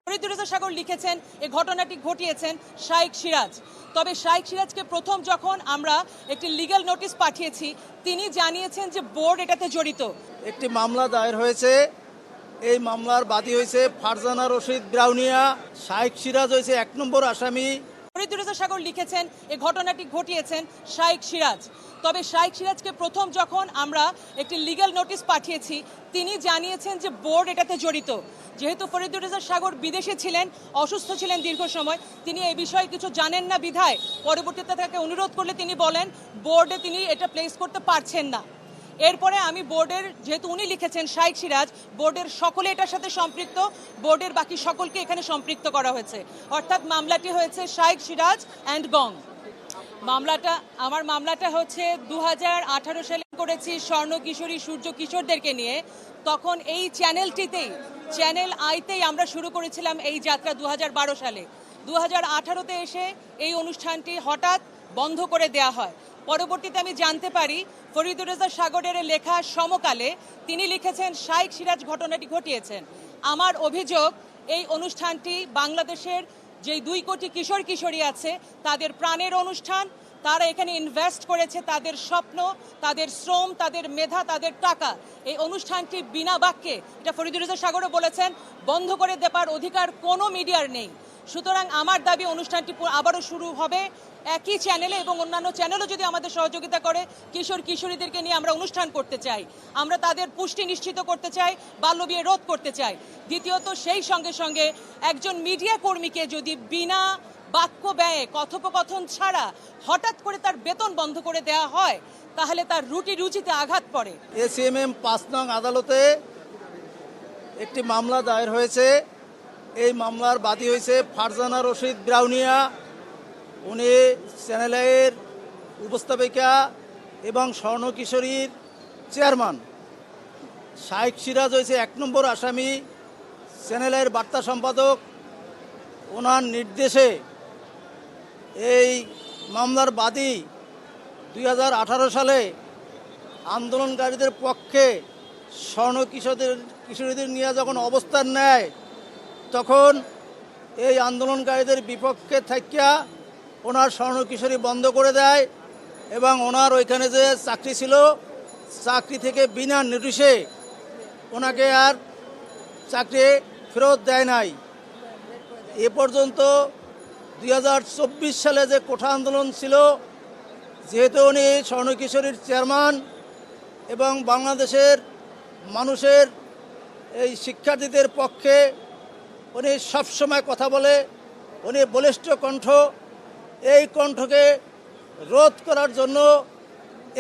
ফরিদুর সাগর লিখেছেন এই ঘটনাটি ঘটিয়েছেন শাইখ সিরাজ। তবে শাইখ সিরাজকে প্রথম যখন আমরা একটি লিগ্যাল নোটিশ পাঠিয়েছি তিনি জানিয়েছেন যে বোর্ড এটাতে জড়িত। একটি মামলা দায়ের হয়েছে, এই মামলার বাদী হয়েছে ফারজানা রশিদ ব্রাউনিয়া, শাইখ সিরাজ হয়েছে ১ নম্বর আসামি। ফরিদুর সাগর লিখেছেন এই ঘটনাটি ঘটিয়েছেন শাইখ সিরাজ। তবে শাইখ সিরাজকে প্রথম যখন আমরা একটি লিগ্যাল নোটিশ পাঠিয়েছি তিনি জানিয়েছেন যে বোর্ড এটাতে জড়িত। যেহেতু ফরিদুর সাগর বিদেশে ছিলেন, অসুস্থ ছিলেন দীর্ঘ সময়, তিনি এই বিষয়ে কিছু জানেন না বিধায় পরবর্তীতে তাকে অনুরোধ করলে তিনি বলেন বোর্ডে তিনি এটা প্লেস করতে পারছেন না। এরপরে আমি বোর্ডের, যেহেতু উনি লিখেছেন শাইখ সিরাজ, বোর্ডের সকলে এটার সাথে সম্পৃক্ত, বোর্ডের বাকি সকলকে এখানে সম্পৃক্ত করা হয়েছে। অর্থাৎ মামলাটি হয়েছে শাইখ সিরাজ অ্যান্ড গং। আমার মামলাটা হচ্ছে 2018 সালে করেছি স্বর্ণ কিশোরী সূর্য কিশোরদেরকে নিয়ে। তখন এই চ্যানেলটিতেই, চ্যানেল আইতেই আমরা শুরু করেছিলাম এই যাত্রা 2012 সালে। 2018তে এসে এই অনুষ্ঠানটি হঠাৎ বন্ধ করে দেয়া হয়। পরবর্তীতে আমি জানতে পারি ফরিদুর সাগরের লেখা সমকালে তিনি লিখেছেন শাইখ সিরাজ ঘটনাটি ঘটিয়েছেন। আমার অভিযোগ এই অনুষ্ঠানটি বাংলাদেশের যে 2 কোটি কিশোর কিশোরী আছে তাদের প্রাণের অনুষ্ঠান। তারা এখানে ইনভেস্ট করেছে তাদের স্বপ্ন, তাদের শ্রম, তাদের মেধা, তাদের টাকা। এই অনুষ্ঠানটি বিনা বাক্যে, এটা ফরিদুর সাগরও বলেছেন, বন্ধ করে দেবার অধিকার কোনো মিডিয়ার নেই। সুতরাং আমার দাবি অনুষ্ঠানটি আবারও শুরু হবে একই চ্যানেলে, এবং অন্যান্য চ্যানেলও যদি আমাদের সহযোগিতা করে। কিশোর কিশোরীদেরকে নিয়ে আমরা অনুষ্ঠান করতে চাই, আমরা তাদের পুষ্টি নিশ্চিত করতে চাই, বাল্যবিয়ে রোধ করতে চাই। দ্বিতীয়ত, সেই সঙ্গে সঙ্গে একজন মিডিয়া কর্মীকে যদি বিনা বাক্য ব্যয়ে, কথোপকথন ছাড়া হঠাৎ করে তার বেতন বন্ধ করে দেওয়া হয় তাহলে তার রুচিতে আঘাত পড়ে। এসিএমএম 5 নং আদালতে একটি মামলা দায়ের হয়েছে, এই মামলার বাদী হয়েছে ফারজানা রশিদ ব্রাউনিয়া। উনি চ্যানেলের উপস্থাপিকা এবং স্বর্ণ কিশোরীর চেয়ারম্যান। শাইখ সিরাজ হয়েছে 1 নম্বর আসামি, চ্যানেলের বার্তা সম্পাদক। ওনার নির্দেশে এই মামলার বাদী 2018 সালে আন্দোলনকারীদের পক্ষে স্বর্ণ কিশোরীদের নিয়ে যখন অবস্থান নেয় তখন এই আন্দোলনকারীদের বিপক্ষে থাকিয়া ওনার স্বর্ণ কিশোরী বন্ধ করে দেয়, এবং ওনার ওইখানে যে চাকরি ছিল চাকরি থেকে বিনা নোটিশে ওনাকে আর চাকরি ফেরত দেয় নাই। এ পর্যন্ত 2024 সালে যে কোঠা আন্দোলন ছিল, যেহেতু উনি স্বর্ণ কিশোরীর চেয়ারম্যান এবং বাংলাদেশের মানুষের এই শিক্ষার্থীদের পক্ষে উনি সবসময় কথা বলে, উনি বলিষ্ঠ কণ্ঠ। এই কণ্ঠকে রোধ করার জন্য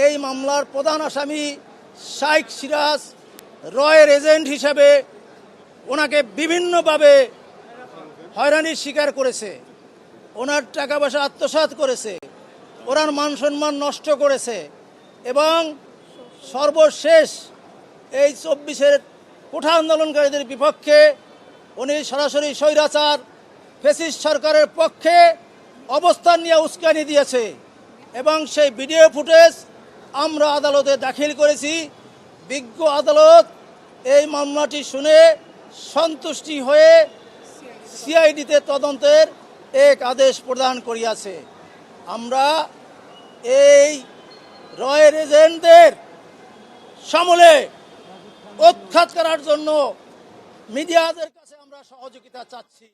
এই মামলার প্রধান আসামি শাইখ সিরাজ রয়ের এজেন্ট হিসাবে ওনাকে বিভিন্নভাবে হয়রানির শিকার করেছে, ওনার টাকা পয়সা আত্মসাৎ করেছে, ওনার মান সম্মান নষ্ট করেছে, এবং সর্বশেষ এই 24-এর কোঠা আন্দোলনকারীদের বিপক্ষে উনি সরাসরি স্বৈরাচার ফ্যাসিস্ট সরকারের পক্ষে অবস্থান নিয়ে উস্কানি দিয়েছে। এবং সেই ভিডিও ফুটেজ আমরা আদালতে দাখিল করেছি। বিজ্ঞ আদালত এই মামলাটি শুনে সন্তুষ্টি হয়ে সিআইডিতে তদন্তের এক আদেশ প্রদান করিয়াছে। আমরা এই রয়ের এজেন্টদের সমূলে উৎখাত করার জন্য মিডিয়াদের কাছে আমরা সহযোগিতা চাচ্ছি।